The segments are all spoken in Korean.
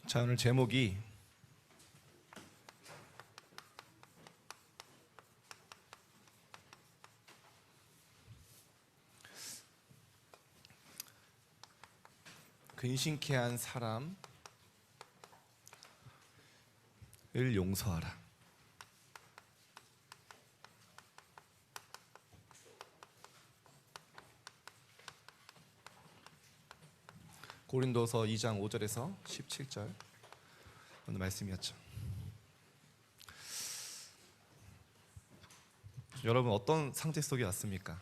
자, 오늘 제목이 근심케 한 사람을 용서하라. 고린도서 2장 5절에서 17절 오늘 말씀이었죠. 여러분 어떤 상태 속에 왔습니까?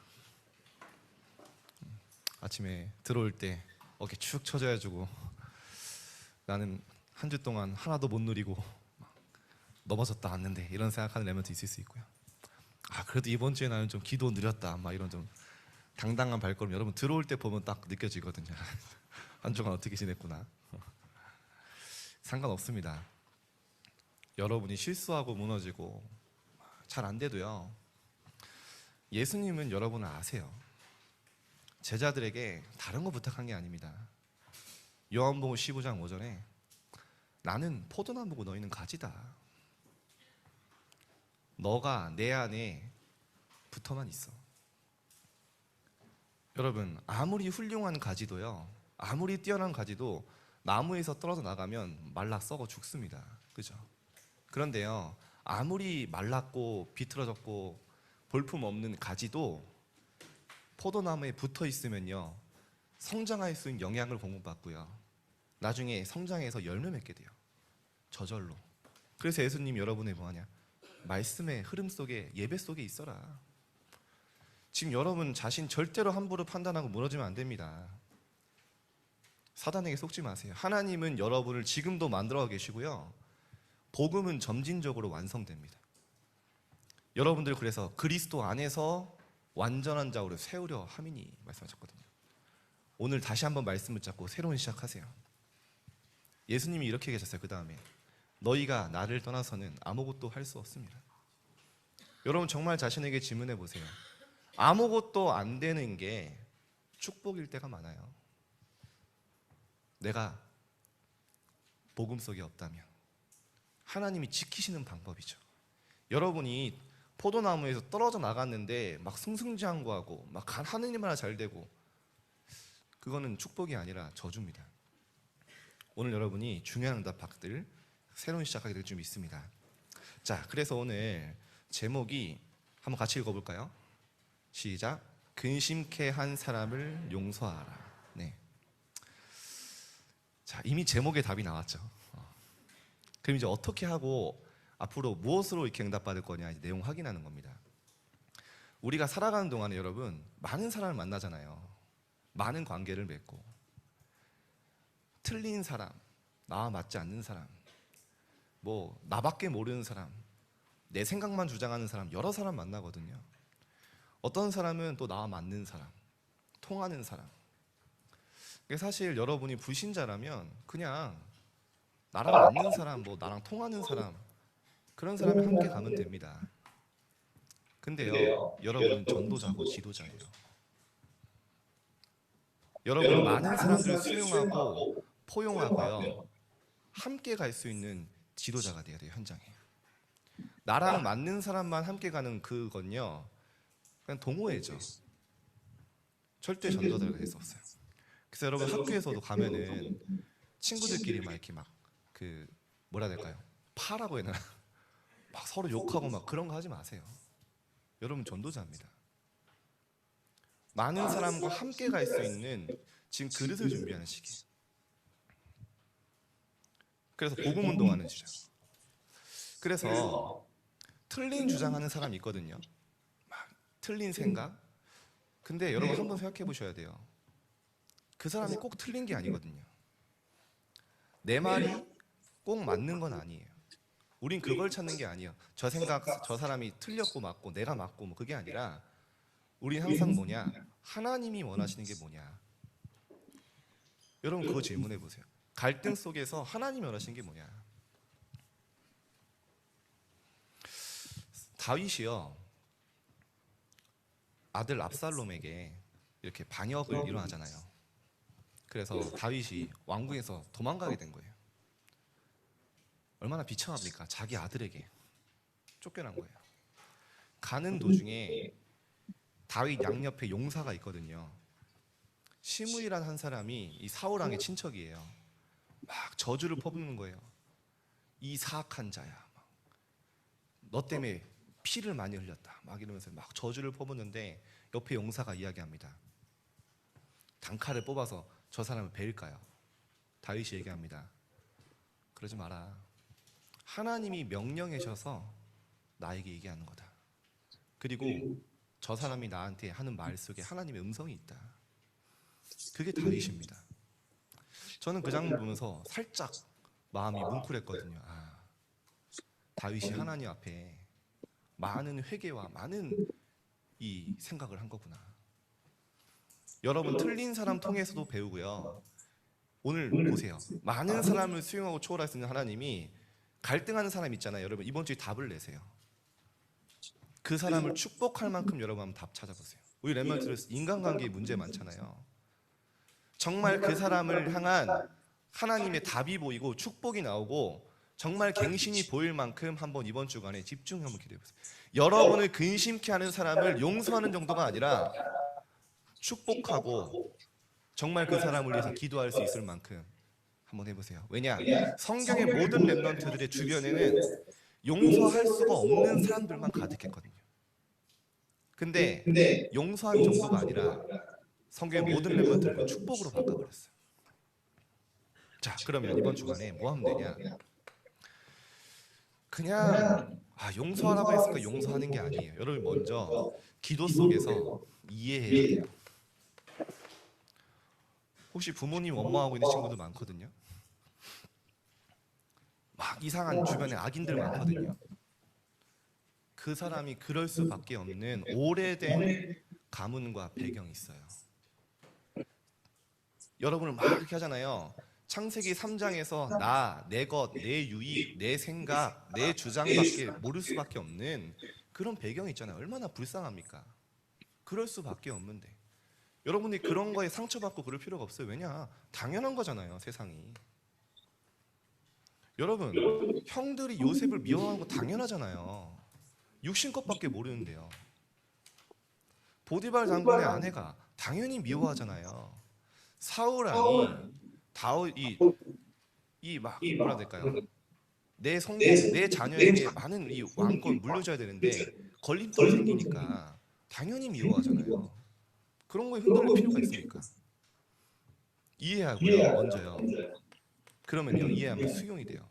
아침에 들어올 때 어깨 축 처져가지고 나는 한 주 동안 하나도 못 누리고 넘어졌다 왔는데 이런 생각하는 레몬도 있을 수 있고요. 그래도 이번 주에 나는 좀 기도 느렸다 이런 좀 당당한 발걸음 여러분 들어올 때 보면 딱 느껴지거든요. 한 주간 어떻게 지냈구나. 상관없습니다. 여러분이 실수하고 무너지고 잘 안 돼도요, 예수님은 여러분을 아세요. 제자들에게 다른 거 부탁한 게 아닙니다. 요한복음 15장 5절에 나는 포도나무고 너희는 가지다. 너가 내 안에 붙어만 있어. 여러분 아무리 훌륭한 가지도요, 아무리 뛰어난 가지도 나무에서 떨어져 나가면 말라 썩어 죽습니다. 그죠? 그런데요, 아무리 말랐고 비틀어졌고 볼품없는 가지도 포도나무에 붙어 있으면요 성장할 수 있는 영양을 공급받고요 나중에 성장해서 열매 맺게 돼요. 저절로. 그래서 예수님 여러분이 뭐하냐? 말씀의 흐름 속에, 예배 속에 있어라. 지금 여러분 자신 절대로 함부로 판단하고 무너지면 안 됩니다. 사단에게 속지 마세요. 하나님은 여러분을 지금도 만들어 계시고요, 복음은 점진적으로 완성됩니다. 여러분들 그래서 그리스도 안에서 완전한 자로 세우려 함이니 말씀하셨거든요. 오늘 다시 한번 말씀을 잡고 새로운 시작하세요. 예수님이 이렇게 계셨어요. 그 다음에 너희가 나를 떠나서는 아무것도 할 수 없습니다. 여러분 정말 자신에게 질문해 보세요. 아무것도 안 되는 게 축복일 때가 많아요. 내가 복음 속에 없다면 하나님이 지키시는 방법이죠. 여러분이 포도나무에서 떨어져 나갔는데 막 승승장구하고 막 하는 일마다 잘 되고, 그거는 축복이 아니라 저주입니다. 오늘 여러분이 중요한 응답받을 새로운 시작하게 될 줄 믿습니다. 자, 그래서 오늘 제목이 한번 같이 읽어볼까요? 시작. 근심케 한 사람을 용서하라. 네. 자, 이미 제목에 답이 나왔죠. 그럼 이제 어떻게 하고 앞으로 무엇으로 이렇게 응답받을 거냐, 이제 내용 확인하는 겁니다. 우리가 살아가는 동안에 여러분 많은 사람을 만나잖아요. 많은 관계를 맺고, 틀린 사람, 나와 맞지 않는 사람, 뭐 나밖에 모르는 사람, 내 생각만 주장하는 사람, 여러 사람 만나거든요. 어떤 사람은 또 나와 맞는 사람, 통하는 사람. 사실 여러분이 불신자라면 그냥 나랑 맞는 사람, 뭐 나랑 통하는 사람, 그런 사람이 함께 가면 됩니다. 근데요, 여러분은 전도자고 지도자예요. 여러분은 많은 사람들을 수용하고 포용하고요, 함께 갈 수 있는 지도자가 돼야 돼요. 현장에 나랑 맞는 사람만 함께 가는 그건요 그냥 동호회죠. 절대 전도자가 될 수 없어요. 그래서 여러분 학교에서도 가면은 친구들끼리 막 이렇게 막 그 뭐라 해야 될까요? 파라고 해야 되나? 막 서로 욕하고 막 그런 거 하지 마세요. 여러분 전도자입니다. 많은 사람과 함께 갈 수 있는 지금 그릇을 준비하는 시기. 그래서 복음 운동하는 시절. 그래서 틀린 주장하는 사람이 있거든요. 막 틀린 생각. 근데 여러분 한번 생각해 보셔야 돼요. 그 사람이 꼭 틀린 게 아니거든요. 내 말이 꼭 맞는 건 아니에요. 우린 그걸 찾는 게 아니에요. 저 생각, 저 사람이 틀렸고 맞고 내가 맞고 뭐 그게 아니라, 우린 항상 뭐냐? 하나님이 원하시는 게 뭐냐? 여러분 그거 질문해 보세요. 갈등 속에서 하나님이 원하시는 게 뭐냐? 다윗이요, 아들 압살롬에게 이렇게 반역을 일어나잖아요. 그래서 다윗이 왕궁에서 도망가게 된 거예요. 얼마나 비참합니까? 자기 아들에게 쫓겨난 거예요. 가는 도중에 다윗 양옆에 용사가 있거든요. 시므이라는 한 사람이 이 사울 왕의 친척이에요. 막 저주를 퍼붓는 거예요. 이 사악한 자야, 너 때문에 피를 많이 흘렸다, 막 이러면서 막 저주를 퍼붓는데 옆에 용사가 이야기합니다. 단칼을 뽑아서 저 사람을 베일까요? 다윗이 얘기합니다. 그러지 마라. 하나님이 명령하셔서 나에게 얘기하는 거다. 그리고 저 사람이 나한테 하는 말 속에 하나님의 음성이 있다. 그게 다윗입니다. 저는 그 장면 보면서 살짝 마음이 뭉클했거든요. 아, 다윗이 하나님 앞에 많은 회개와 많은 이 생각을 한 거구나. 여러분, 틀린 사람 통해서도 배우고요. 오늘 보세요. 많은 사람을 수용하고 초월할 수 있는 하나님이 갈등하는 사람 있잖아요. 여러분, 이번 주에 답을 내세요. 그 사람을 축복할 만큼 여러분 한번 답 찾아보세요. 우리 렘넌트들 인간관계에 문제 많잖아요. 정말 그 사람을 향한 하나님의 답이 보이고 축복이 나오고 정말 갱신이 보일 만큼 한번 이번 주간에 집중 한번 기도해 보세요. 여러분을 근심케 하는 사람을 용서하는 정도가 아니라 축복하고 정말 그 사람을 위해서 기도할 수 있을 만큼 한번 해보세요. 왜냐? 성경의 모든 렘넌트들의 주변에는 용서할 수가 없는 사람들만 가득했거든요. 근데 용서한 정도가 아니라 성경의 모든 렘넌트를 축복으로 바꿔버렸어요. 자, 그러면 이번 주간에 뭐 하면 되냐? 그냥 용서하라고 했으니까 용서하는 게 아니에요. 여러분, 먼저 기도 속에서 이해해야 돼요. 혹시 부모님 원망하고 있는 친구들 많거든요. 막 이상한 주변에 악인들 많거든요. 그 사람이 그럴 수밖에 없는 오래된 가문과 배경이 있어요. 여러분을 막 이렇게 하잖아요. 창세기 3장에서 나, 내 것, 내 유익, 내 생각, 내 주장밖에 모를 수밖에 없는 그런 배경이 있잖아요. 얼마나 불쌍합니까? 그럴 수밖에 없는데 여러분이 그런 거에 상처받고 그럴 필요가 없어요. 왜냐? 당연한 거잖아요, 세상이. 여러분, 형들이 요셉을 미워하는 거 당연하잖아요. 육신 것밖에 모르는데요. 보디발 장군의 아내가 당연히 미워하잖아요. 사울 왕이 다윗 이막 뭐라 해야 될까요? 내 성공, 내 자녀에게 많은 이 왕권 물려줘야 되는데 걸림돌이 생기니까 당연히 미워하잖아요. 그런 거에 흔들릴 필요가 있습니까? 이해하고요, 먼저요. 그러면요, 이해하면 수용이 돼요.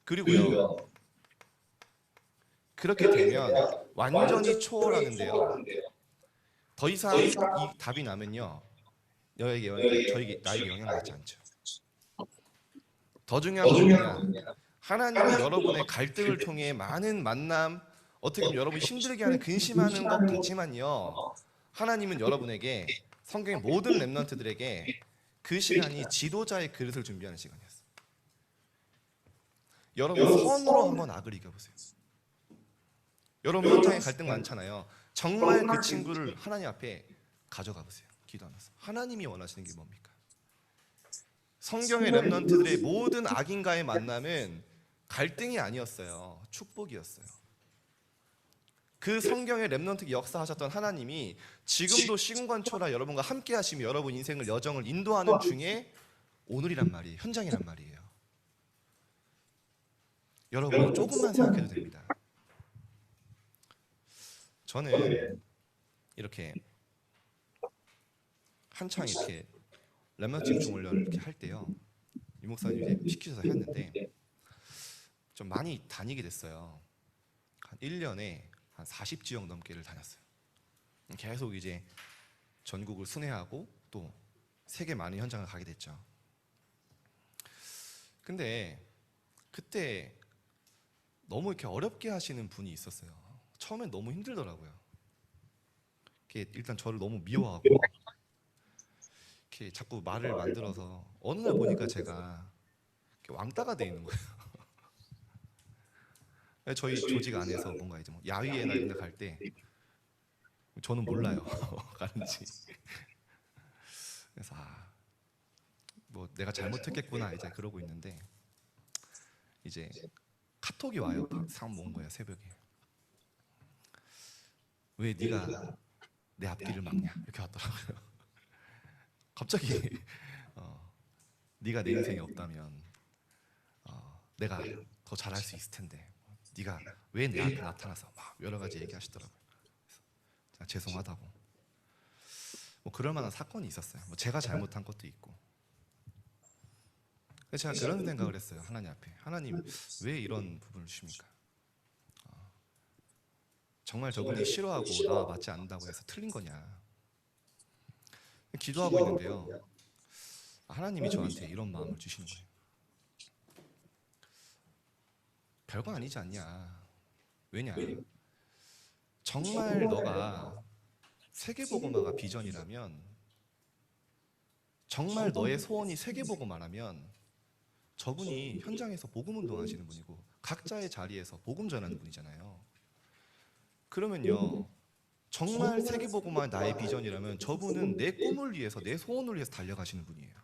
그리고요, 그렇게 되면 완전히 초월하는데요. 더 이상 이 답이 나면요, 나에게 영향받지 않죠. 더 중요한 건 뭐냐? 하나님은 여러분의 갈등을 통해 많은 만남, 어떻게 보면 여러분 힘들게 하는 근심하는 것 같지만요, 하나님은 여러분에게 성경의 모든 렘넌트들에게 그 시간이 지도자의 그릇을 준비하는 시간이었어요. 여러분 선으로 한번 악을 이겨보세요. 여러분 현장에 갈등 많잖아요. 정말 그 친구를 하나님 앞에 가져가 보세요. 기도하면서 하나님이 원하시는 게 뭡니까? 성경의 렘넌트들의 모든 악인과의 만남은 갈등이 아니었어요. 축복이었어요. 그 성경의 렘넌트 역사하셨던 하나님이 지금도 시공간초라 여러분과 함께 하시며 여러분 인생을 여정을 인도하는 중에 오늘이란 말이에요. 현장이란 말이에요. 여러분 조금만 생각해도 됩니다. 저는 이렇게 한창 이렇게 렘넌트 집중 훈련을 이렇게 할 때요, 이 목사님 이제 시키셔서 했는데 좀 많이 다니게 됐어요. 한 1년에 한 40지역 넘게를 다녔어요. 계속 이제 전국을 순회하고 또 세계 많은 현장을 가게 됐죠. 근데 그때 너무 이렇게 어렵게 하시는 분이 있었어요. 처음엔 너무 힘들더라고요. 일단 저를 너무 미워하고 이렇게 자꾸 말을 만들어서 어느 날 보니까 제가 왕따가 돼 있는 거예요. 저희 조직 안에서 뭔가 이제 뭐 야위회나 이런 데 갈 때 저는 몰라요. 가는지. 그래서 뭐 내가 잘못했겠구나 이제 그러고 있는데 이제 카톡이 와요. 상황 온 거예요, 새벽에. 왜 네가 내 앞길을 막냐 이렇게 왔더라고요. 갑자기 네가 내 인생에 없다면 내가 더 잘할 수 있을 텐데 네가 왜 내 앞에 나타나서 막 여러 가지 얘기하시더라고요. 그래서 죄송하다고. 뭐 그럴 만한 사건이 있었어요. 뭐 제가 잘못한 것도 있고. 그래서 제가 그런 생각을 했어요. 하나님 앞에, 하나님 왜 이런 부분을 주십니까? 정말 저분이 싫어하고 나와 맞지 않는다고 해서 틀린 거냐? 기도하고 있는데요. 하나님이 저한테 이런 마음을 주시는 거예요. 별거 아니지 않냐? 왜냐? 정말 너가 세계복음화가 비전이라면, 정말 너의 소원이 세계복음화라면 저분이 현장에서 복음 운동하시는 분이고 각자의 자리에서 복음 전하는 분이잖아요. 그러면요, 정말 세계복음화 나의 비전이라면 저분은 내 꿈을 위해서, 내 소원을 위해서 달려가시는 분이에요.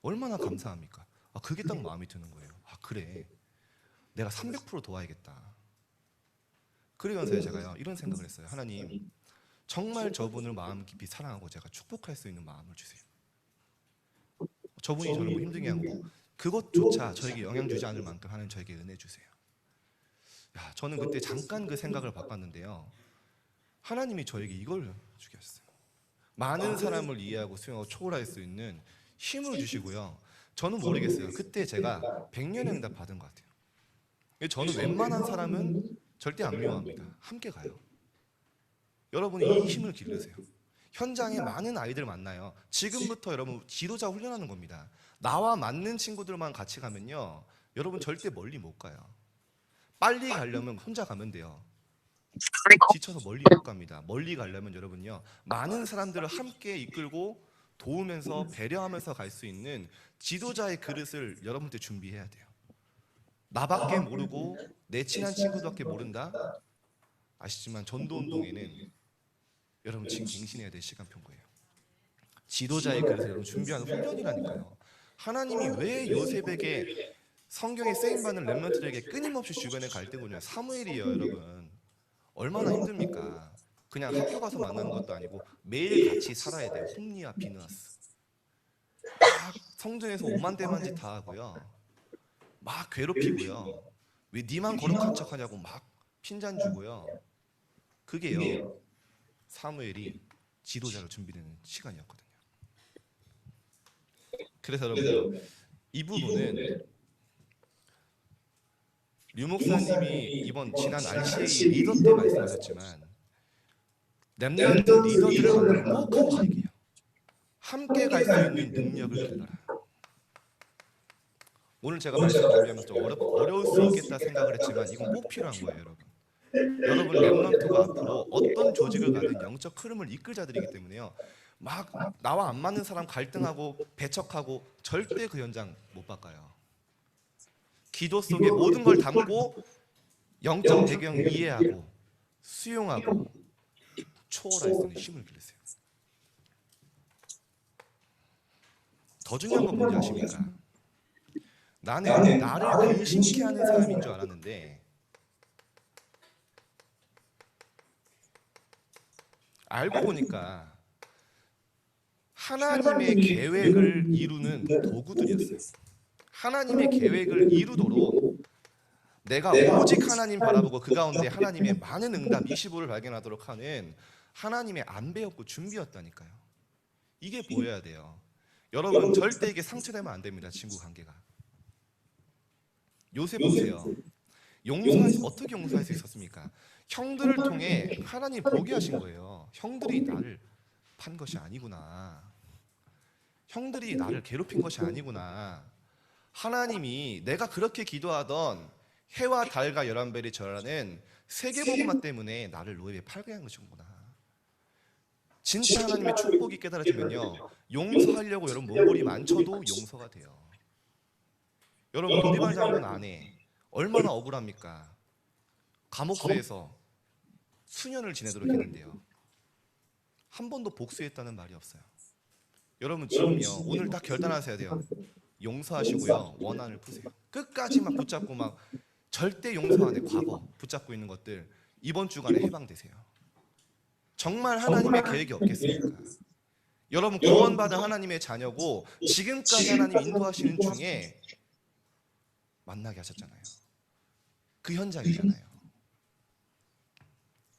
얼마나 감사합니까? 그게 딱 마음이 드는 거예요. 그래, 내가 300% 도와야겠다. 그러면서 제가요 이런 생각을 했어요. 하나님, 정말 저분을 마음 깊이 사랑하고 제가 축복할 수 있는 마음을 주세요. 저분이 저를 뭐 힘들게 한 거, 그것조차 저에게 영향 주지 않을 만큼 하나님 저에게 은혜 주세요. 저는 그때 잠깐 그 생각을 바꿨는데요. 하나님이 저에게 이걸 주셨어요. 많은 사람을 이해하고 수용하고 초월할 수 있는 힘을 주시고요. 저는 모르겠어요. 그때 제가 100년의 응답 받은 것 같아요. 저는 웬만한 사람은 절대 안 미워합니다. 함께 가요. 여러분이 이 힘을 기르세요. 현장에 많은 아이들 만나요. 지금부터 여러분 지도자 훈련하는 겁니다. 나와 맞는 친구들만 같이 가면요, 여러분 절대 멀리 못 가요. 빨리 가려면 혼자 가면 돼요. 지쳐서 멀리 못 갑니다. 멀리 가려면 여러분요, 많은 사람들을 함께 이끌고 도우면서 배려하면서 갈 수 있는 지도자의 그릇을 여러분들 준비해야 돼요. 나밖에 모르고 내 친한 친구밖에 모른다? 아시지만 전도운동에는 여러분 지금 갱신해야 될 시간표인 거예요. 지도자의 그릇을 여러분 준비하는 훈련이라니까요. 하나님이 왜 요셉에게, 성경에 쓰임받는 렘넌트들에게 끊임없이 주변에 갈등군요. 사무엘이에요, 여러분. 얼마나 힘듭니까? 그냥 학교 가서 만나는 것도 아니고 매일 같이 살아야 돼요. 홈리와 비느하스. 막 성전에서 오만대만 짓 다 하고요. 막 괴롭히고요. 왜 니만 거룩한 척하냐고 막 핀잔 주고요. 그게요, 사무엘이 지도자로 준비되는 시간이었거든요. 그래서 여러분요, 이 부분은 류 목사님이 이번 지난 RCA 리더 때 말씀하셨지만 렘넌트 리더들을 만나면 꼭 하는 얘기예요. 함께 갈 수 있는 능력을 길러라. 오늘 제가 말씀 준비하면서 좀 어려울 수 있겠다 생각을 했지만 이건 꼭 필요한 거예요, 여러분. 여러분 렘넌트가 앞으로 어떤 조직을 가든 영적 흐름을 이끌 자들이기 때문에요, 막 나와 안 맞는 사람 갈등하고 배척하고 절대 그 현장 못 바꿔요. 기도 속에 모든 걸 담고 영적 배경 이해하고 수용하고 초월할 수 있는 힘을 기르세요. 더 중요한 건 뭔지 아십니까? 나는 나를 근심케 하는 사람인 줄 알았는데 알고 보니까 하나님의 계획을 이루는 도구들이었어요. 하나님의 계획을 이루도록 내가 오직 하나님 바라보고 그 가운데 하나님의 많은 응답 25를 발견하도록 하는 하나님의 안배였고 준비였다니까요. 이게 보여야 돼요. 여러분 절대 이게 상처되면 안 됩니다. 친구 관계가. 요셉 보세요. 어떻게 용서할 수 있었습니까? 형들을 통해 하나님 보게 하신 거예요. 형들이 나를 판 것이 아니구나. 형들이 나를 괴롭힌 것이 아니구나. 하나님이 내가 그렇게 기도하던 해와 달과 11별이 절하는 세계복음화 때문에 나를 노예에 팔게 한 것이구나. 진짜 하나님의 축복이 깨달아지면요, 용서하려고 여러분 몸부림 안 쳐도 용서가 돼요. 여러분 도리발 장군 아내 얼마나 억울합니까? 감옥소에서 수년을 지내도록 했는데요, 한 번도 복수했다는 말이 없어요. 여러분 지금요, 오늘 딱 결단하셔야 돼요. 용서하시고요. 원한을 푸세요. 끝까지 막 붙잡고 막 절대 용서 안 해. 과거 붙잡고 있는 것들 이번 주간에 해방되세요. 정말 하나님의 계획이 없겠습니까? 여러분 구원받은 하나님의 자녀고 지금까지 하나님 인도하시는 중에 만나게 하셨잖아요. 그 현장이잖아요.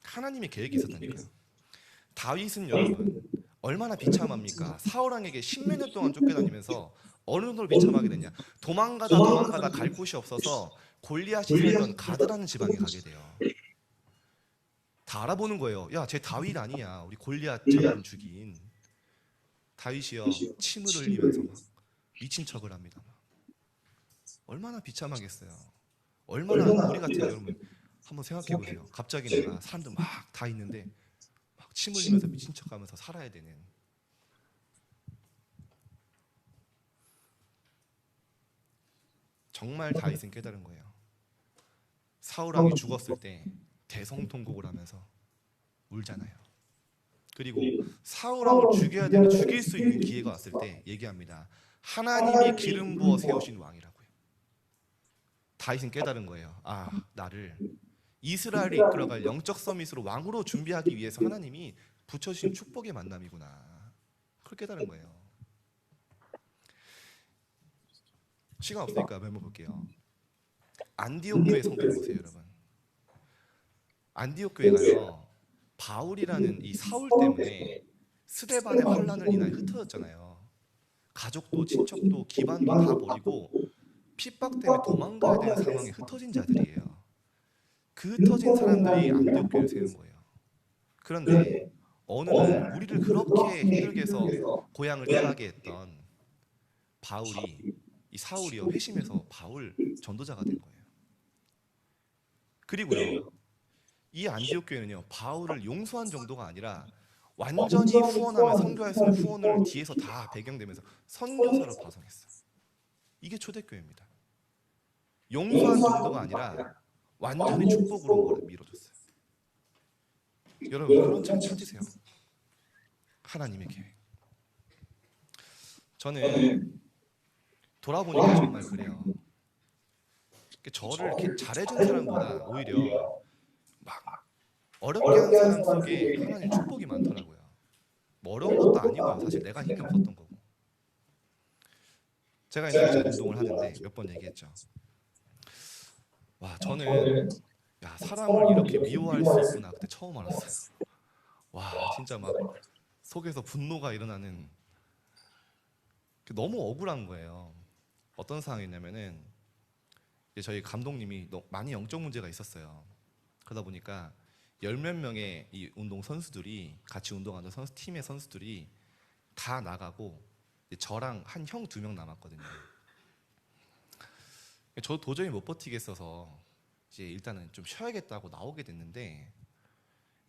하나님의 계획이 있었다니까요. 다윗은 여러분 얼마나 비참합니까? 사울 왕에게 십몇 년 동안 쫓겨다니면서 어느 정도로 비참하게 됐냐? 도망가다 갈 곳이 없어서 골리앗이 살던 가드라는 지방에 가게 돼요. 다 알아보는 거예요. 야, 쟤 다윗 아니야. 우리 골리앗 장군 죽인. 다윗이요 침을 흘리면서 막 미친 척을 합니다. 얼마나 비참하겠어요. 얼마나 우리 같은 여러분 한번 생각해 보세요. 갑자기 내가 사람들 막 다 있는데 막 침 흘리면서 미친 척하면서 살아야 되는. 정말 다윗은 깨달은 거예요. 사울 왕이 죽었을 때 대성통곡을 하면서 울잖아요. 그리고 사울 왕을 죽여야 되는 죽일 수 있는 기회가 왔을 때 얘기합니다. 하나님이 기름 부어 세우신 왕이라고요. 다윗은 깨달은 거예요. 아, 나를 이스라엘을 이끌어갈 영적 서밋으로 왕으로 준비하기 위해서 하나님이 붙여주신 축복의 만남이구나. 그걸 깨달은 거예요. 시간 없으니까 메모 볼게요. 안디옥 교회 성도를 보세요, 여러분. 안디옥 교회가요 바울이라는 이 사울 때문에 스데반의 환란을 인하여 흩어졌잖아요. 가족도 친척도 기반도 다 버리고 핍박 때문에 도망가야 되는 상황에 흩어진 자들이에요. 그 흩어진 사람들이 안디옥 교회를 세운 거예요. 그런데 어느 날 우리를 그렇게 힘들게 해서 고향을 떠나게 했던 바울이 이 사울이요 회심해서 바울 전도자가 된 거예요. 그리고요 이 안디옥 교회는요 바울을 용서한 정도가 아니라 완전히 후원하며 선교할 수 있는 후원을 뒤에서 다 배경되면서 선교사로 파송했어요. 이게 초대교회입니다. 용서한 정도가 아니라 완전히 축복으로 밀어줬어요. 여러분 그런 참 찾으세요. 하나님의 계획. 저는 돌아보니까 정말 그래요. 저를 이렇게 잘해준 사람보다 오히려 막 어렵게 한 사람 속에 하나님 축복이 많더라고요. 뭐 어려운 것도 아니고요. 사실 내가 힘이 없었던 거고. 제가 옛날에 좀 운동을 하는데 몇 번 얘기했죠. 와, 저는 야, 사람을 이렇게 미워할 수 있구나 그때 처음 알았어요. 와, 진짜 막 속에서 분노가 일어나는 너무 억울한 거예요. 어떤 상황이냐면은 저희 감독님이 많이 영적 문제가 있었어요. 그러다 보니까 열 몇 명의 이 운동 선수들이 같이 운동하는 선수 팀의 선수들이 다 나가고 저랑 한 형 두 명 남았거든요. 저 도저히 못 버티겠어서 이제 일단은 좀 쉬어야겠다고 나오게 됐는데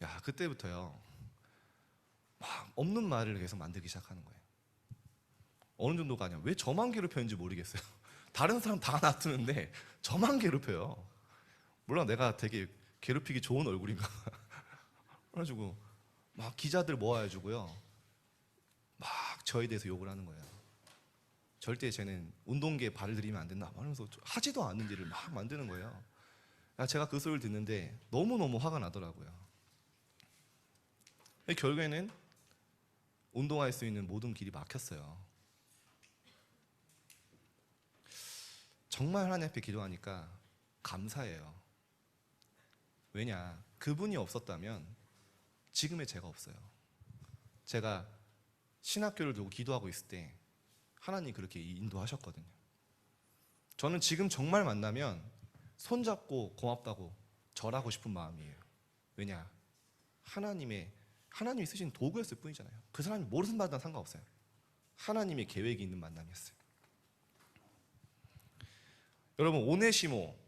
야 그때부터요 막 없는 말을 계속 만들기 시작하는 거예요. 어느 정도가 아니야. 왜 저만 괴롭혔는지 모르겠어요. 다른 사람 다 놔두는데 저만 괴롭혀요. 몰라 내가 되게 괴롭히기 좋은 얼굴인가. 그래가지고 막 기자들 모아주고요. 막 저에 대해서 욕을 하는 거예요. 절대 쟤는 운동계에 발을 들이면 안 된다. 하면서 하지도 않는 일을 막 만드는 거예요. 제가 그 소리를 듣는데 너무너무 화가 나더라고요. 결국에는 운동할 수 있는 모든 길이 막혔어요. 정말 하나님 앞에 기도하니까 감사해요. 왜냐? 그분이 없었다면 지금의 제가 없어요. 제가 신학교를 두고 기도하고 있을 때 하나님이 그렇게 인도하셨거든요. 저는 지금 정말 만나면 손잡고 고맙다고 절하고 싶은 마음이에요. 왜냐? 하나님이 쓰신 도구였을 뿐이잖아요. 그 사람이 무슨 만나 상관없어요. 하나님의 계획이 있는 만남이었어요. 여러분 오네시모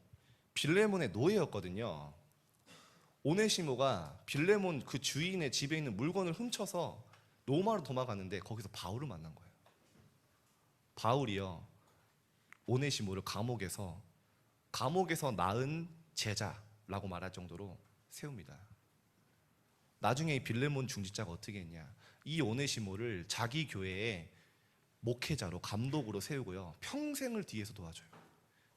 빌레몬의 노예였거든요. 오네시모가 빌레몬 그 주인의 집에 있는 물건을 훔쳐서 로마로 도망갔는데 거기서 바울을 만난 거예요. 바울이요 오네시모를 감옥에서 낳은 제자라고 말할 정도로 세웁니다. 나중에 이 빌레몬 중직자가 어떻게 했냐? 이 오네시모를 자기 교회에 목회자로 감독으로 세우고요. 평생을 뒤에서 도와줘요.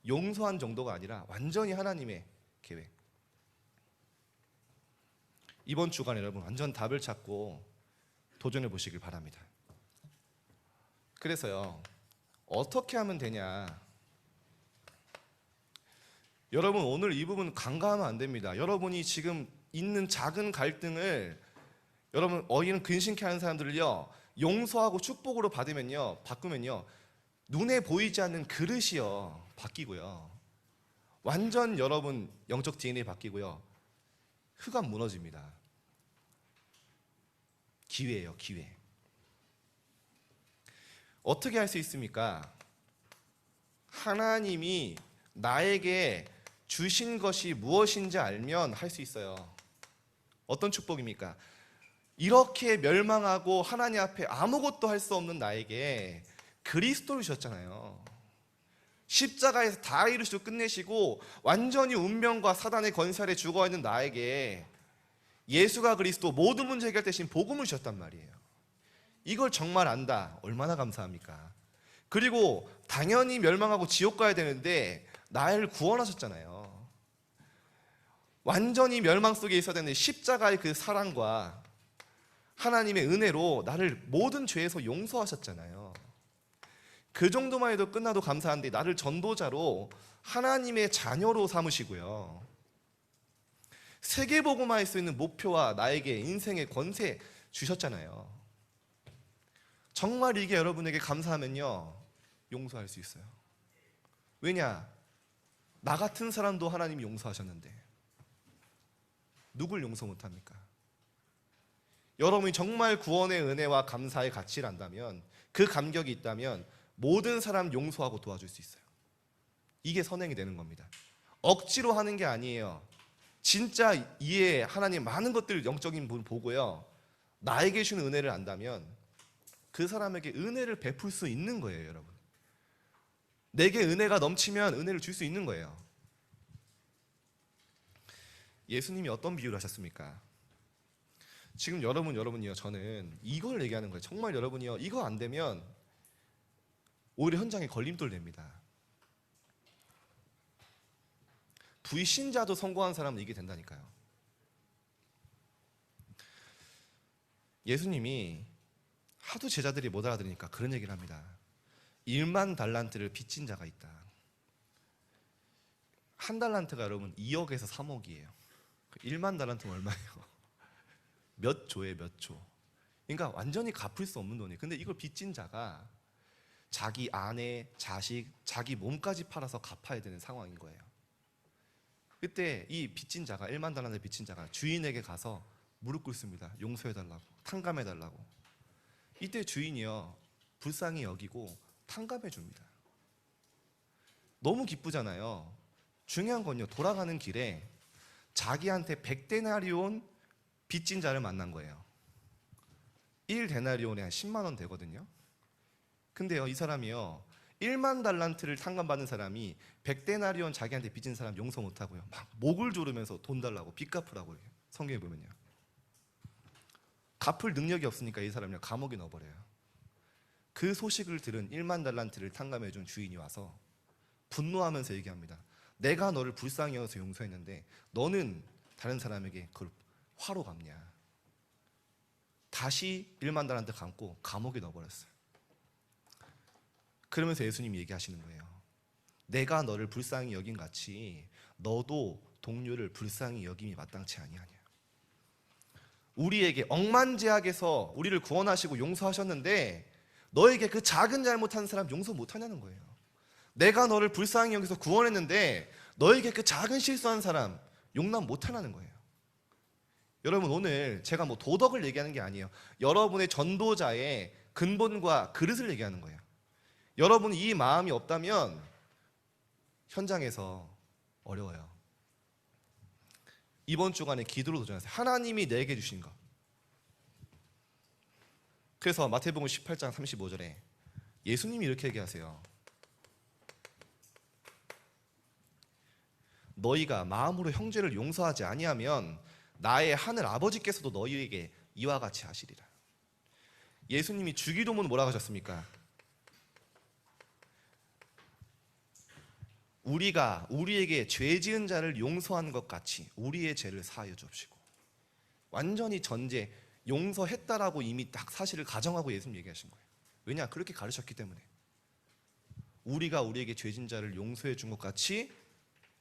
용서한 정도가 아니라 완전히 하나님의 계획. 이번 주간 여러분 완전 답을 찾고 도전해 보시길 바랍니다. 그래서요, 어떻게 하면 되냐? 여러분 오늘 이 부분 간과하면 안 됩니다. 여러분이 지금 있는 작은 갈등을 여러분 어이는 근심케 하는 사람들을요 용서하고 축복으로 받으면요 바꾸면요 눈에 보이지 않는 그릇이요 바뀌고요 완전 여러분 영적 DNA 바뀌고요 흑암 무너집니다. 기회예요, 기회. 어떻게 할 수 있습니까? 하나님이 나에게 주신 것이 무엇인지 알면 할 수 있어요. 어떤 축복입니까? 이렇게 멸망하고 하나님 앞에 아무것도 할 수 없는 나에게 그리스도를 주셨잖아요. 십자가에서 다 이루시고 끝내시고 완전히 운명과 사단의 권세 아래 죽어있는 나에게 예수가 그리스도 모든 문제 해결되신 복음을 주셨단 말이에요. 이걸 정말 안다. 얼마나 감사합니까? 그리고 당연히 멸망하고 지옥 가야 되는데 나를 구원하셨잖아요. 완전히 멸망 속에 있어야 되는데 십자가의 그 사랑과 하나님의 은혜로 나를 모든 죄에서 용서하셨잖아요. 그 정도만 해도 끝나도 감사한데 나를 전도자로 하나님의 자녀로 삼으시고요. 세계복음화할 수 있는 목표와 나에게 인생의 권세 주셨잖아요. 정말 이게 여러분에게 감사하면요 용서할 수 있어요. 왜냐? 나 같은 사람도 하나님이 용서하셨는데 누굴 용서 못합니까? 여러분이 정말 구원의 은혜와 감사의 가치를 안다면, 그 감격이 있다면 모든 사람 용서하고 도와줄 수 있어요. 이게 선행이 되는 겁니다. 억지로 하는 게 아니에요. 진짜 이에 하나님 많은 것들 영적인 부분 보고요 나에게 주는 은혜를 안다면 그 사람에게 은혜를 베풀 수 있는 거예요. 여러분, 내게 은혜가 넘치면 은혜를 줄 수 있는 거예요. 예수님이 어떤 비유를 하셨습니까? 지금 여러분이요 저는 이걸 얘기하는 거예요. 정말 여러분이요 이거 안 되면 오히려 현장에 걸림돌 됩니다. 불신자도 성공한 사람은 이게 된다니까요. 예수님이 하도 제자들이 못 알아들으니까 그런 얘기를 합니다. 1만 달란트를 빚진 자가 있다. 한 달란트가 여러분 2억에서 3억이에요. 1만 달란트는 얼마예요? 몇 조에 몇 조. 그러니까 완전히 갚을 수 없는 돈이에요. 근데 이걸 빚진 자가 자기 아내, 자식, 자기 몸까지 팔아서 갚아야 되는 상황인 거예요. 그때 이 빚진 자가 1만 달란트 빚진 자가 주인에게 가서 무릎 꿇습니다. 용서해달라고, 탕감해달라고. 이때 주인이요 불쌍히 여기고 탕감해 줍니다. 너무 기쁘잖아요. 중요한 건요 돌아가는 길에 자기한테 100데나리온 빚진 자를 만난 거예요. 1데나리온에 한 10만 원 되거든요. 근데요 이 사람이요 1만 달란트를 탕감받는 사람이 100데나리온 자기한테 빚진 사람 용서 못하고요 막 목을 조르면서 돈 달라고 빚 갚으라고 해요. 성경에 보면요 갚을 능력이 없으니까 이 사람을 감옥에 넣어버려요. 그 소식을 들은 1만 달란트를 탕감해준 주인이 와서 분노하면서 얘기합니다. 내가 너를 불쌍히 여겨서 용서했는데 너는 다른 사람에게 그걸 화로 갚냐. 다시 1만 달란트 갚고 감옥에 넣어버렸어요. 그러면서 예수님이 얘기하시는 거예요. 내가 너를 불쌍히 여긴 같이 너도 동료를 불쌍히 여김이 마땅치 아니하냐. 우리에게 억만제약에서 우리를 구원하시고 용서하셨는데 너에게 그 작은 잘못한 사람 용서 못하냐는 거예요. 내가 너를 불쌍히 여기서 구원했는데 너에게 그 작은 실수한 사람 용납 못하냐는 거예요. 여러분 오늘 제가 뭐 도덕을 얘기하는 게 아니에요. 여러분의 전도자의 근본과 그릇을 얘기하는 거예요. 여러분이 이 마음이 없다면 현장에서 어려워요. 이번 주간에 기도로 도전하세요. 하나님이 내게 주신 것. 그래서 마태복음 18장 35절에 예수님이 이렇게 얘기하세요. 너희가 마음으로 형제를 용서하지 아니하면 나의 하늘 아버지께서도 너희에게 이와 같이 하시리라. 예수님이 주기도문 뭐라고 하셨습니까? 우리가 우리에게 죄 지은 자를 용서한 것 같이 우리의 죄를 사하여 주옵시고. 완전히 전제 용서했다라고 이미 딱 사실을 가정하고 예수님 얘기하신 거예요. 왜냐? 그렇게 가르쳤기 때문에. 우리가 우리에게 죄 지은 자를 용서해 준 것 같이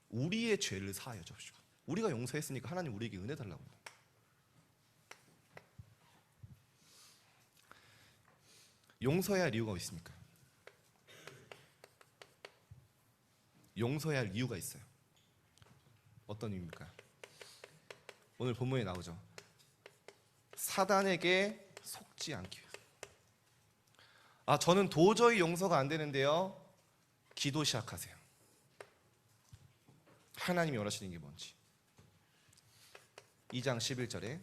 우리의 죄를 사하여 주옵시고. 우리가 용서했으니까 하나님 우리에게 은혜 달라고. 용서해야 할 이유가 있습니까? 용서해야 할 이유가 있어요. 어떤 이유입니까? 오늘 본문에 나오죠. 사단에게 속지 않기 위해서. 저는 도저히 용서가 안 되는데요. 기도 시작하세요. 하나님이 원하시는 게 뭔지. 2장 11절에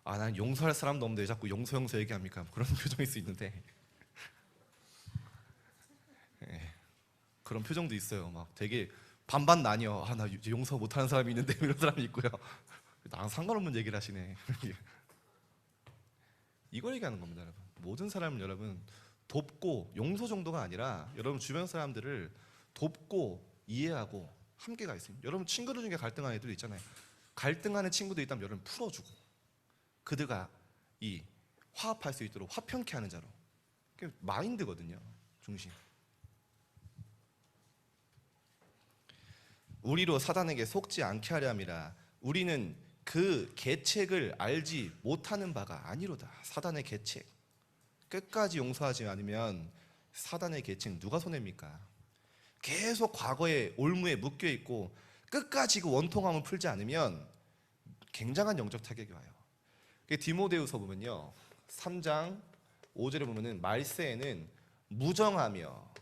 난 용서할 사람도 없는데 왜 자꾸 용서 얘기합니까? 그런 표정일 수 있는데 그런 표정도 있어요. 막 되게 반반 나뉘어. 나 용서 못하는 사람이 있는데 이런 사람이 있고요. 나랑 상관없는 얘기를 하시네. 이걸 얘기하는 겁니다, 여러분. 모든 사람은 여러분 돕고 용서 정도가 아니라 여러분 주변 사람들을 돕고 이해하고 함께가 있습니다. 여러분 친구들 중에 갈등하는 애들 있잖아요. 갈등하는 친구들 있다면 여러분 풀어주고 그들과 이 화합할 수 있도록 화평케 하는 자로. 그게 마인드거든요, 중심. 우리로 사단에게 속지 않게 하려 함이라. 우리는 그 계책을 알지 못하는 바가 아니로다. 사단의 계책. 끝까지 용서하지 않으면 사단의 계책 누가 손해입니까? 계속 과거의 올무에 묶여 있고 끝까지 그 원통함을 풀지 않으면 굉장한 영적 타격이 와요. 디모데후서 보면요, 3장 5절에 보면은 말세에는 무정하며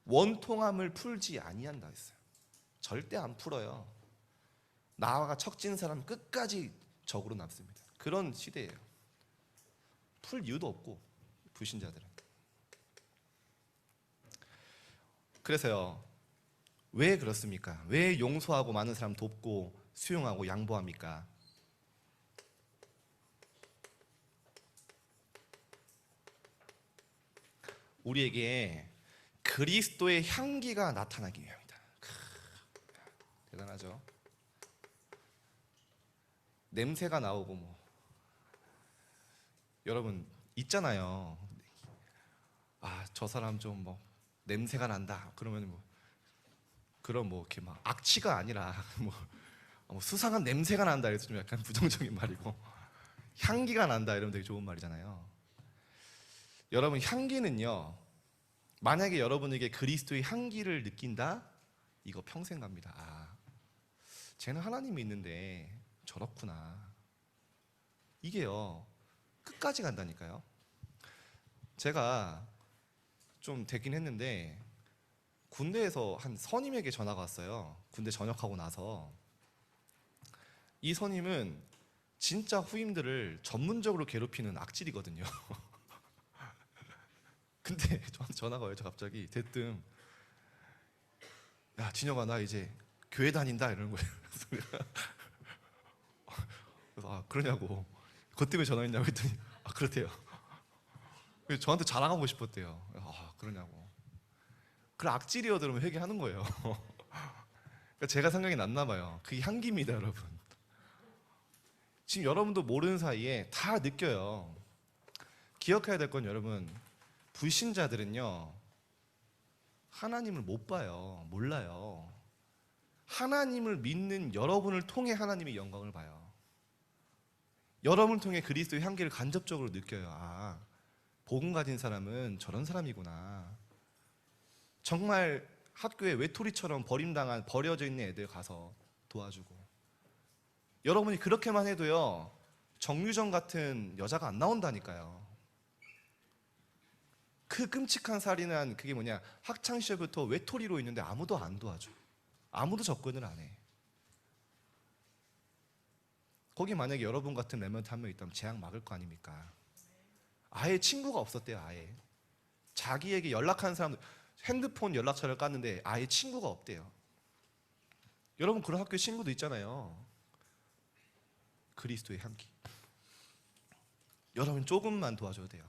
원통함을 풀지 아니한다 했어요. 절대 안 풀어요. 나와 척진 사람 끝까지 적으로 남습니다. 그런 시대예요. 풀 이유도 없고 불신자들은. 그래서요, 왜 그렇습니까? 왜 용서하고 많은 사람 돕고 수용하고 양보합니까? 우리에게 그리스도의 향기가 나타나기 위함이다. 대단하죠? 냄새가 나오고 뭐 여러분 있잖아요. 저 사람 좀 뭐 냄새가 난다. 그러면 뭐 그런 뭐 이렇게 막 악취가 아니라 뭐 수상한 냄새가 난다. 그래서 좀 약간 부정적인 말이고 향기가 난다 이러면 되게 좋은 말이잖아요. 여러분 향기는요, 만약에 여러분에게 그리스도의 향기를 느낀다, 이거 평생 갑니다. 쟤는 하나님이 있는데 저렇구나. 이게요 끝까지 간다니까요. 제가 좀 되긴 했는데 군대에서 한 선임에게 전화가 왔어요. 군대 전역하고 나서. 이 선임은 진짜 후임들을 전문적으로 괴롭히는 악질이거든요. 근데 저한테 전화가 와요. 저 갑자기 대뜸 야 진혁아 나 이제 교회 다닌다 이러는 거예요. 그래서 그러냐고. 그것 때문에 전화했냐고 했더니 그렇대요. 저한테 자랑하고 싶었대요. 그러냐고. 그래 악질이어 들으면 회개하는 거예요. 그러니까 제가 생각이 났나 봐요. 그게 향기입니다, 여러분. 지금 여러분도 모르는 사이에 다 느껴요. 기억해야 될 건 여러분, 불신자들은요 하나님을 못 봐요. 몰라요. 하나님을 믿는 여러분을 통해 하나님의 영광을 봐요. 여러분을 통해 그리스도의 향기를 간접적으로 느껴요. 복음 가진 사람은 저런 사람이구나. 정말 학교에 외톨이처럼 버림당한 버려져 있는 애들 가서 도와주고, 여러분이 그렇게만 해도요 정유정 같은 여자가 안 나온다니까요. 그 끔찍한 살인한 그게 뭐냐, 학창시절부터 외톨이로 있는데 아무도 안 도와줘. 아무도 접근을 안 해. 거기 만약에 여러분 같은 랩런트 한 명 있다면 재앙 막을 거 아닙니까? 아예 친구가 없었대요. 아예 자기에게 연락하는 사람들 핸드폰 연락처를 깠는데 아예 친구가 없대요. 여러분 그런 학교 친구도 있잖아요. 그리스도의 향기. 여러분 조금만 도와줘야 돼요.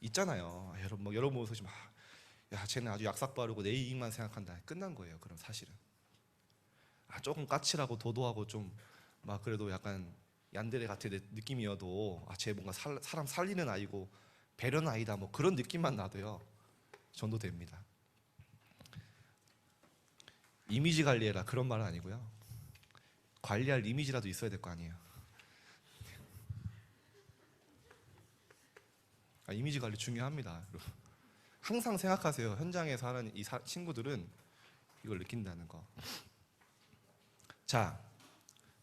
있잖아요. 여러분 뭐 여러분 보면서 막 야, 쟤는 아주 약삭 빠르고 내 이익만 생각한다. 끝난 거예요. 그럼 사실은 조금 까칠하고 도도하고 좀 막 그래도 약간 얀데레 같은 느낌이어도 쟤 뭔가 사람 살리는 아이고 배려는 아이다. 뭐 그런 느낌만 나도요. 전도됩니다. 이미지 관리해라 그런 말은 아니고요. 관리할 이미지라도 있어야 될 거 아니에요. 이미지 관리 중요합니다. 항상 생각하세요. 현장에서 하는 이 친구들은 이걸 느낀다는 거. 자,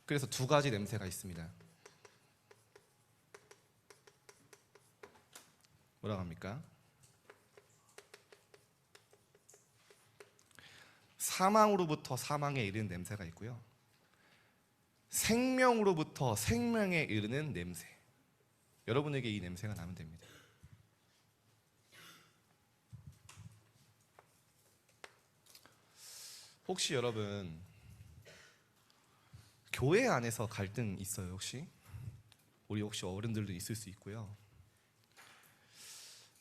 그래서 두 가지 냄새가 있습니다. 뭐라고 합니까? 사망으로부터 사망에 이르는 냄새가 있고요. 생명으로부터 생명에 이르는 냄새. 여러분에게 이 냄새가 나면 됩니다. 혹시 여러분 교회 안에서 갈등 있어요 혹시? 우리 혹시 어른들도 있을 수 있고요.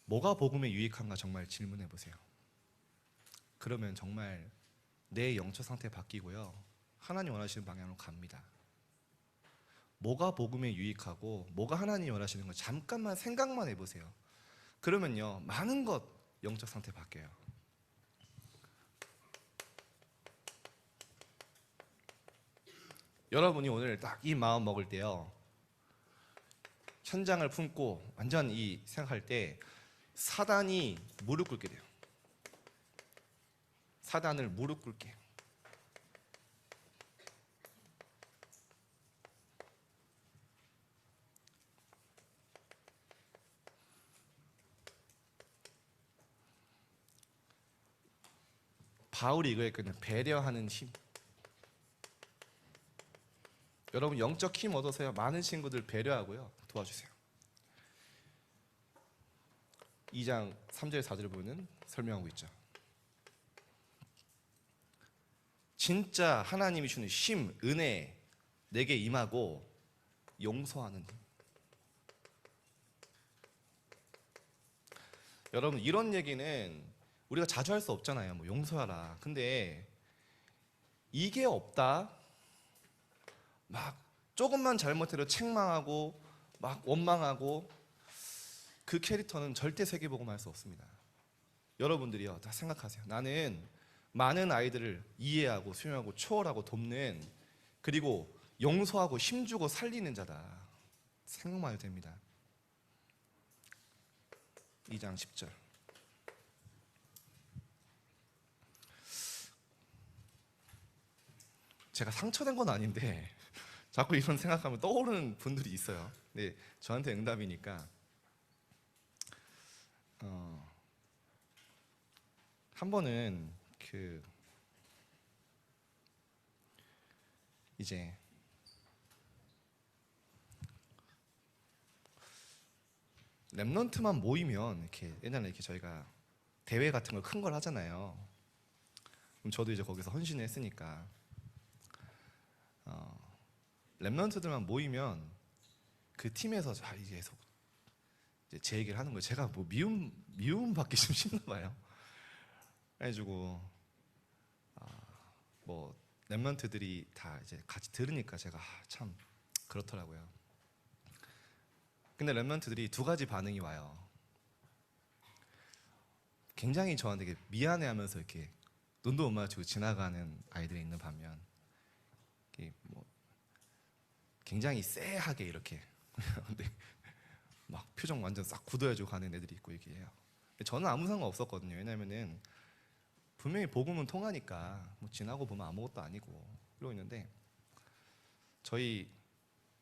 뭐가 복음에 유익한가 정말 질문해 보세요. 그러면 정말 내 영적 상태 바뀌고요. 하나님 원하시는 방향으로 갑니다. 뭐가 복음에 유익하고 뭐가 하나님 원하시는 거 잠깐만 생각만 해보세요. 그러면요 많은 것 영적 상태 바뀌어요. 여러분이 오늘 딱 이 마음 먹을 때요 현장을 품고 완전 이 생각할 때 사단이 무릎 꿇게 돼요. 사단을 무릎 꿇게. 바울이 이거 했거든요. 배려하는 힘. 여러분 영적 힘 얻어서요 많은 친구들 배려하고요 도와주세요. 2장 3절 4절을 보면 설명하고 있죠. 진짜 하나님이 주는 심, 은혜 내게 임하고 용서하는 힘. 여러분 이런 얘기는 우리가 자주 할 수 없잖아요. 뭐 용서하라. 근데 이게 없다. 막 조금만 잘못해도 책망하고 막 원망하고 그 캐릭터는 절대 세계복음 할 수 없습니다. 여러분들이요 다 생각하세요. 나는 많은 아이들을 이해하고 수용하고 초월하고 돕는 그리고 용서하고 힘주고 살리는 자다. 생각만 해도 됩니다. 2장 10절. 제가 상처된 건 아닌데 자꾸 이런 생각하면 떠오르는 분들이 있어요. 근데 저한테 응답이니까 한 번은 이제 랩런트만 모이면 이렇게 옛날에 이렇게 저희가 대회 같은 걸 큰 걸 하잖아요. 그럼 저도 이제 거기서 헌신을 했으니까 랩런트들만 모이면 그 팀에서 이제 제 얘기를 하는 거예요. 제가 뭐 미움 받기 좀 싫나 봐요. 그래가지고 뭐 랩런트들이 다 이제 같이 들으니까 제가 참 그렇더라고요. 근데 랩런트들이 두 가지 반응이 와요. 굉장히 저한테 이렇게 미안해하면서 이렇게 눈도 못 마주치고 지나가는 아이들이 있는 반면 뭐 굉장히 쎄하게 이렇게 근데 막 표정 완전 싹 굳어가지고 가는 애들이 있고 얘기해요. 저는 아무 상관 없었거든요. 왜냐면은 분명히 복음은 통하니까 뭐 지나고 보면 아무것도 아니고 이러고 있는데 저희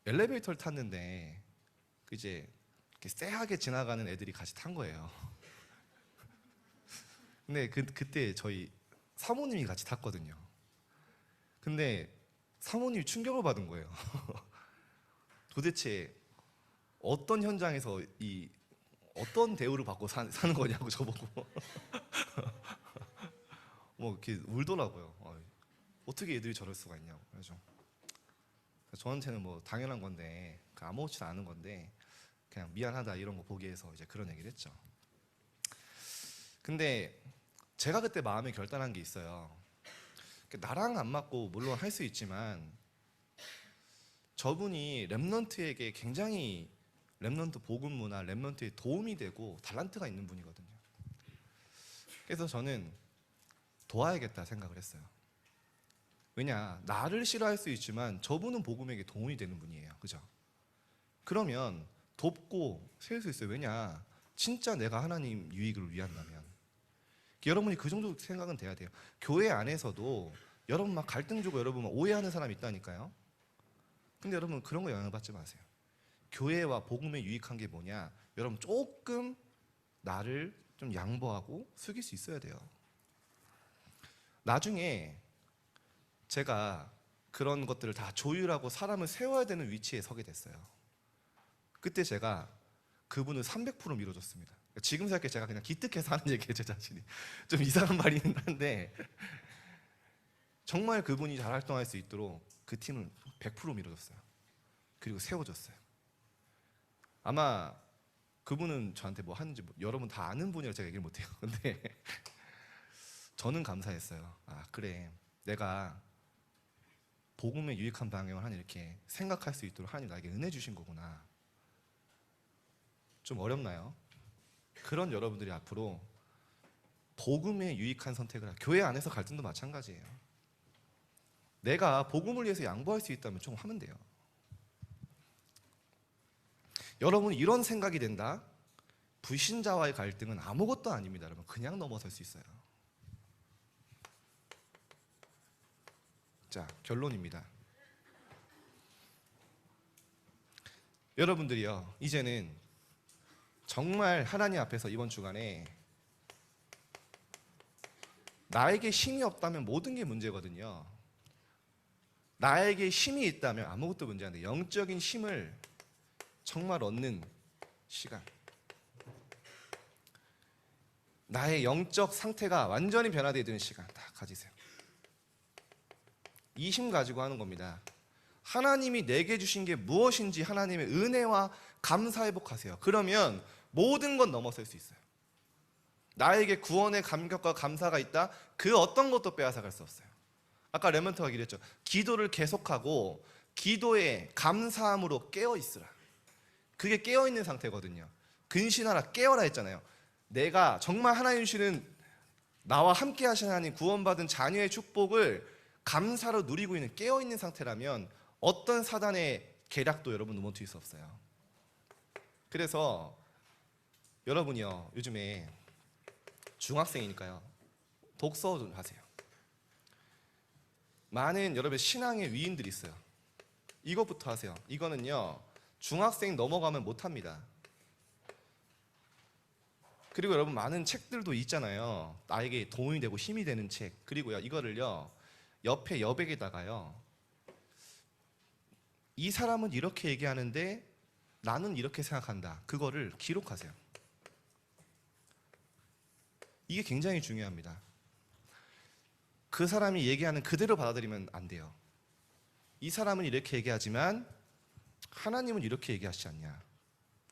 엘리베이터를 탔는데 이제 이렇게 쎄하게 지나가는 애들이 같이 탄 거예요. 근데 그때 저희 사모님이 같이 탔거든요. 근데 사모님이 충격을 받은 거예요. 도대체 어떤 현장에서 어떤 대우를 받고 사는 거냐고 저보고 뭐 이렇게 울더라고요. 어떻게 애들이 저럴 수가 있냐고. 그래서 저한테는 뭐 당연한 건데 아무렇지도 않은 건데 그냥 미안하다 이런 거 보기에서 이제 그런 얘기를 했죠. 근데 제가 그때 마음에 결단한 게 있어요. 나랑 안 맞고 물론 할 수 있지만 저분이 렘넌트에게 굉장히 렘넌트 복음 문화, 렘넌트에 도움이 되고 달란트가 있는 분이거든요. 그래서 저는 도와야겠다 생각을 했어요. 왜냐, 나를 싫어할 수 있지만 저분은 복음에게 도움이 되는 분이에요. 그죠? 그러면 돕고 세울 수 있어요. 왜냐, 진짜 내가 하나님 유익을 위한다면. 여러분이 그 정도 생각은 돼야 돼요. 교회 안에서도 여러분 막 갈등 주고 여러분 막 오해하는 사람 있다니까요. 근데 여러분 그런 거 영향받지 마세요. 교회와 복음에 유익한 게 뭐냐? 여러분 조금 나를 좀 양보하고 숙일 수 있어야 돼요. 나중에 제가 그런 것들을 다 조율하고 사람을 세워야 되는 위치에 서게 됐어요. 그때 제가 그분을 300% 밀어줬습니다. 지금 생각해 제가 그냥 기특해서 하는 얘기예요. 제 자신이 좀 이상한 말이긴 한데 정말 그분이 잘 활동할 수 있도록 그 팀을 100% 밀어줬어요. 그리고 세워줬어요. 아마 그분은 저한테 뭐 하는지 여러분 다 아는 분이라 제가 얘기를 못해요. 근데 저는 감사했어요. 아 그래, 내가 복음에 유익한 방향을 하나 이렇게 생각할 수 있도록 하나님 나에게 은혜 주신 거구나. 좀 어렵나요? 그런 여러분들이 앞으로 복음에 유익한 선택을 교회 안에서 갈등도 마찬가지예요. 내가 복음을 위해서 양보할 수 있다면 좀 하면 돼요. 여러분 이런 생각이 된다? 불신자와의 갈등은 아무것도 아닙니다. 여러분 그냥 넘어설 수 있어요. 자, 결론입니다. 여러분들이요, 이제는 정말 하나님 앞에서 이번 주간에 나에게 힘이 없다면 모든 게 문제거든요. 나에게 힘이 있다면 아무것도 문제 안 돼. 영적인 힘을 정말 얻는 시간, 나의 영적 상태가 완전히 변화되는 시간 다 가지세요. 이 힘 가지고 하는 겁니다. 하나님이 내게 주신 게 무엇인지 하나님의 은혜와 감사 회복하세요. 그러면 모든 건 넘어설 수 있어요. 나에게 구원의 감격과 감사가 있다? 그 어떤 것도 빼앗아갈 수 없어요. 아까 렘넌트가 기도했죠. 기도를 계속하고 기도에 감사함으로 깨어있으라. 그게 깨어있는 상태거든요. 근신하라, 깨어라 했잖아요. 내가 정말 하나님 주시는 나와 함께 하신 하나님 구원받은 자녀의 축복을 감사로 누리고 있는 깨어있는 상태라면 어떤 사단의 계략도 여러분 넘어뜨릴 수 없어요. 그래서 여러분이요, 요즘에 중학생이니까요, 독서 좀 하세요. 많은 여러분의 신앙의 위인들이 있어요. 이것부터 하세요. 이거는요 중학생 넘어가면 못합니다. 그리고 여러분 많은 책들도 있잖아요. 나에게 도움이 되고 힘이 되는 책. 그리고요 이거를요 옆에 여백에다가요, 이 사람은 이렇게 얘기하는데 나는 이렇게 생각한다. 그거를 기록하세요. 이게 굉장히 중요합니다. 그 사람이 얘기하는 그대로 받아들이면 안 돼요. 이 사람은 이렇게 얘기하지만 하나님은 이렇게 얘기하시지 않냐.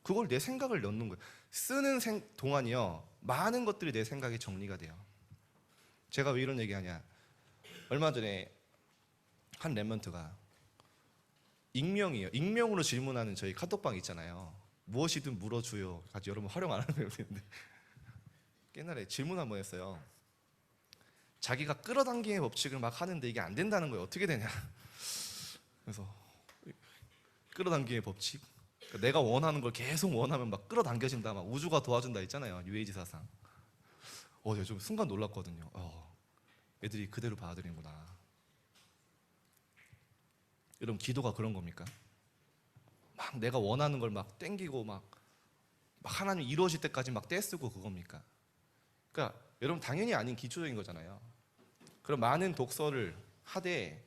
그걸 내 생각을 넣는 거예요. 쓰는 동안이요 많은 것들이 내 생각에 정리가 돼요. 제가 왜 이런 얘기하냐, 얼마 전에 한 렘넌트가 익명이에요. 익명으로 질문하는 저희 카톡방 있잖아요. 무엇이든 물어줘요. 아직 여러분 활용 안 하는 배우는데 옛날에 질문 한번 했어요. 자기가 끌어당김의 법칙을 막 하는데 이게 안 된다는 거예요. 어떻게 되냐. 그래서 끌어당김의 법칙, 내가 원하는 걸 계속 원하면 막 끌어당겨진다, 막 우주가 도와준다 있잖아요. 뉴에이지 사상. 좀 순간 놀랐거든요. 애들이 그대로 받아들이는구나. 여러분 기도가 그런 겁니까? 막 내가 원하는 걸 막 땡기고 막 하나님 이루어질 때까지 막 떼쓰고 그겁니까? 그러니까 여러분 당연히 아닌 기초적인 거잖아요. 그럼 많은 독서를 하되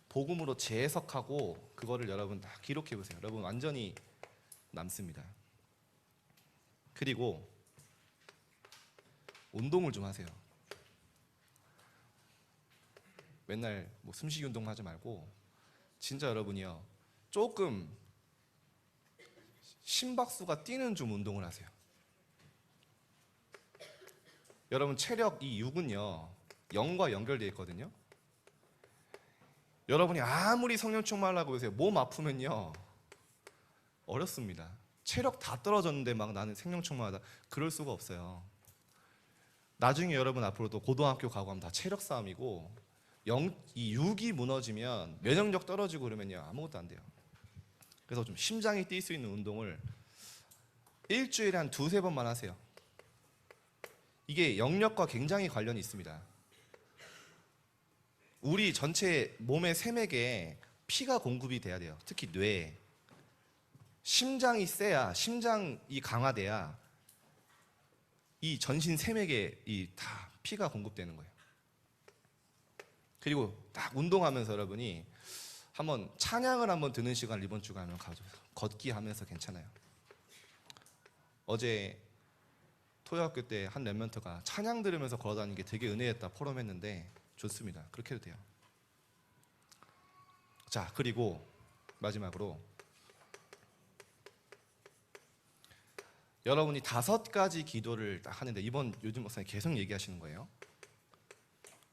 복음으로 재해석하고 그거를 여러분 다 기록해 보세요. 여러분 완전히 남습니다. 그리고 운동을 좀 하세요. 맨날 뭐 숨쉬기 운동 하지 말고 진짜 여러분이요 조금 심박수가 뛰는 좀 운동을 하세요. 여러분 체력 이 6은요 0과 연결되어 있거든요. 여러분이 아무리 성령 충만하라고 해서 몸 아프면요 어렵습니다. 체력 다 떨어졌는데 막 나는 성령 충만하다 그럴 수가 없어요. 나중에 여러분 앞으로도 고등학교 가고 하면 다 체력 싸움이고 이 6이 무너지면 면역력 떨어지고 그러면요 아무것도 안 돼요. 그래서 좀 심장이 뛸 수 있는 운동을 일주일에 한 2-3번만 하세요. 이게 영역과 굉장히 관련이 있습니다. 우리 전체 몸의 세맥에 피가 공급이 돼야 돼요. 특히 뇌에. 심장이 세야, 심장이 강화돼야 이 전신 세맥에 다 피가 공급되는 거예요. 그리고 딱 운동하면서 여러분이 한번 찬양을 한번 듣는 시간을 이번 주가 하면 가져요. 걷기 하면서 괜찮아요. 어제 토요학교 때 한 랩런트가 찬양 들으면서 걸어다니는 게 되게 은혜였다 포럼했는데 좋습니다. 그렇게 해도 돼요. 자, 그리고 마지막으로 여러분이 5가지 기도를 딱 하는데 이번 요즘 목사님 계속 얘기하시는 거예요.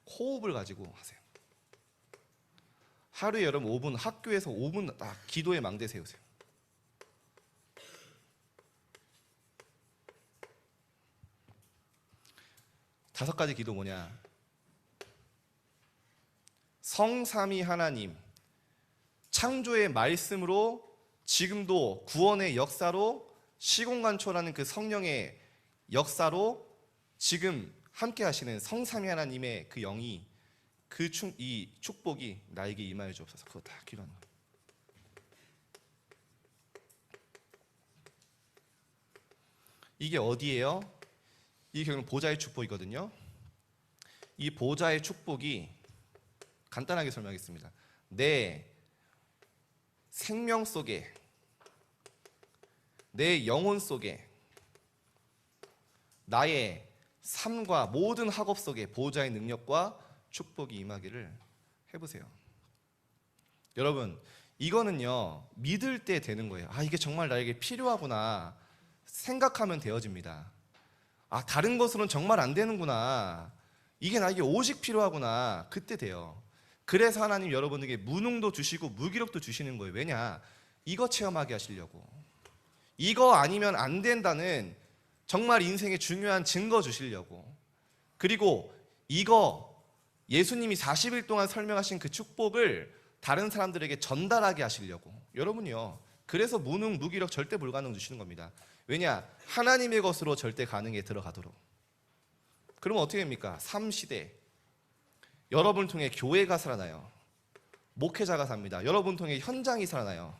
호흡을 가지고 하세요. 하루에 여러분 5분 학교에서 5분 딱 기도의 망대 세우세요. 다섯 가지 기도 뭐냐? 성삼위 하나님 창조의 말씀으로 지금도 구원의 역사로 시공간초라는 그 성령의 역사로 지금 함께 하시는 성삼위 하나님의 그 영이 이 축복이 나에게 임하여 주옵소서. 그거 다 기도하는 거예요. 이게 어디예요? 이게 결국 보좌의 축복이거든요. 이 보좌의 축복이 간단하게 설명하겠습니다. 내 생명 속에, 내 영혼 속에, 나의 삶과 모든 학업 속에 보좌의 능력과 축복이 임하기를 해보세요. 여러분 이거는요 믿을 때 되는 거예요. 아 이게 정말 나에게 필요하구나 생각하면 되어집니다. 아 다른 것으로는 정말 안 되는구나, 이게 나에게 오직 필요하구나, 그때 돼요. 그래서 하나님 여러분에게 무능도 주시고 무기력도 주시는 거예요. 왜냐? 이거 체험하게 하시려고. 이거 아니면 안 된다는 정말 인생의 중요한 증거 주시려고. 그리고 이거 예수님이 40일 동안 설명하신 그 축복을 다른 사람들에게 전달하게 하시려고. 여러분요 그래서 무능 무기력 절대 불가능 주시는 겁니다. 왜냐? 하나님의 것으로 절대 가능에 들어가도록. 그러면 어떻게 됩니까? 3시대 여러분을 통해 교회가 살아나요. 목회자가 삽니다. 여러분 통해 현장이 살아나요.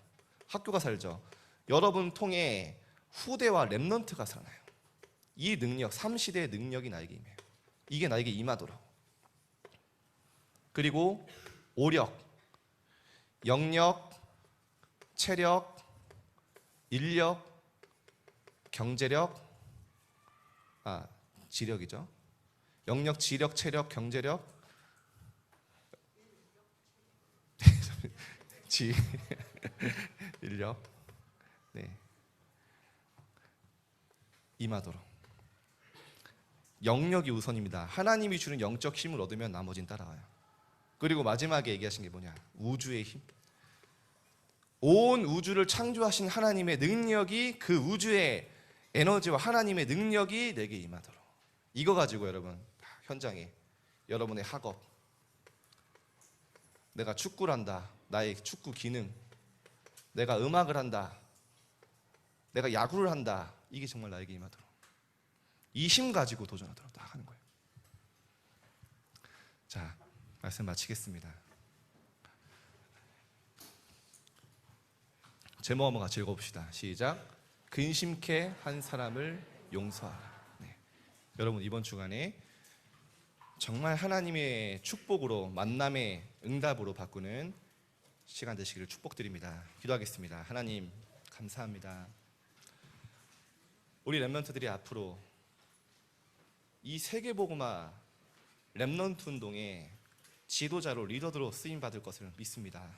학교가 살죠. 여러분 통해 후대와 렘넌트가 살아나요. 이 능력, 3시대의 능력이 나에게 임해요. 이게 나에게 임하도록. 그리고 오력, 영력, 체력, 인력, 경제력, 지력이죠. 영력, 지력, 체력, 경제력, 인력, 네, 임하도록. 영력이 우선입니다. 하나님이 주는 영적 힘을 얻으면 나머지는 따라와요. 그리고 마지막에 얘기하신 게 뭐냐? 우주의 힘. 온 우주를 창조하신 하나님의 능력이 그 우주의 에너지와 하나님의 능력이 내게 임하도록. 이거 가지고 여러분 현장에 여러분의 학업, 내가 축구를 한다, 나의 축구 기능, 내가 음악을 한다, 내가 야구를 한다, 이게 정말 나에게 임하도록. 이 힘 가지고 도전하도록 딱 하는 거예요. 자, 말씀 마치겠습니다. 제목 한번 같이 읽어봅시다. 시작. 근심케 한 사람을 용서하라. 네. 여러분 이번 주간에 정말 하나님의 축복으로 만남의 응답으로 바꾸는 시간 되시기를 축복드립니다. 기도하겠습니다. 하나님 감사합니다. 우리 렘넌트들이 앞으로 이 세계복음화 렘넌트 운동의 지도자로 리더로 쓰임받을 것을 믿습니다.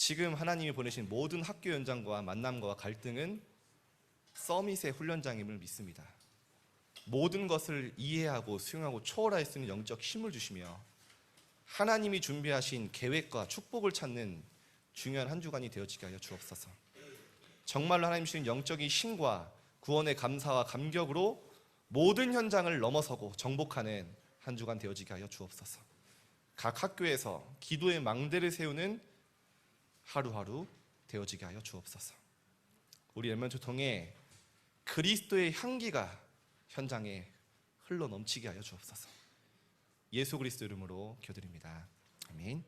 지금 하나님이 보내신 모든 학교 현장과 만남과 갈등은 서밋의 훈련장임을 믿습니다. 모든 것을 이해하고 수용하고 초월할 수 있는 영적 힘을 주시며 하나님이 준비하신 계획과 축복을 찾는 중요한 한 주간이 되어지게 하여 주옵소서. 정말로 하나님 주신 영적인 힘과 구원의 감사와 감격으로 모든 현장을 넘어서고 정복하는 한 주간 되어지게 하여 주옵소서. 각 학교에서 기도의 망대를 세우는 하루하루 되어지게 하여 주옵소서. 우리 렘넌트 통해 그리스도의 향기가 현장에 흘러 넘치게 하여 주옵소서. 예수 그리스도 이름으로 기도드립니다. 아멘.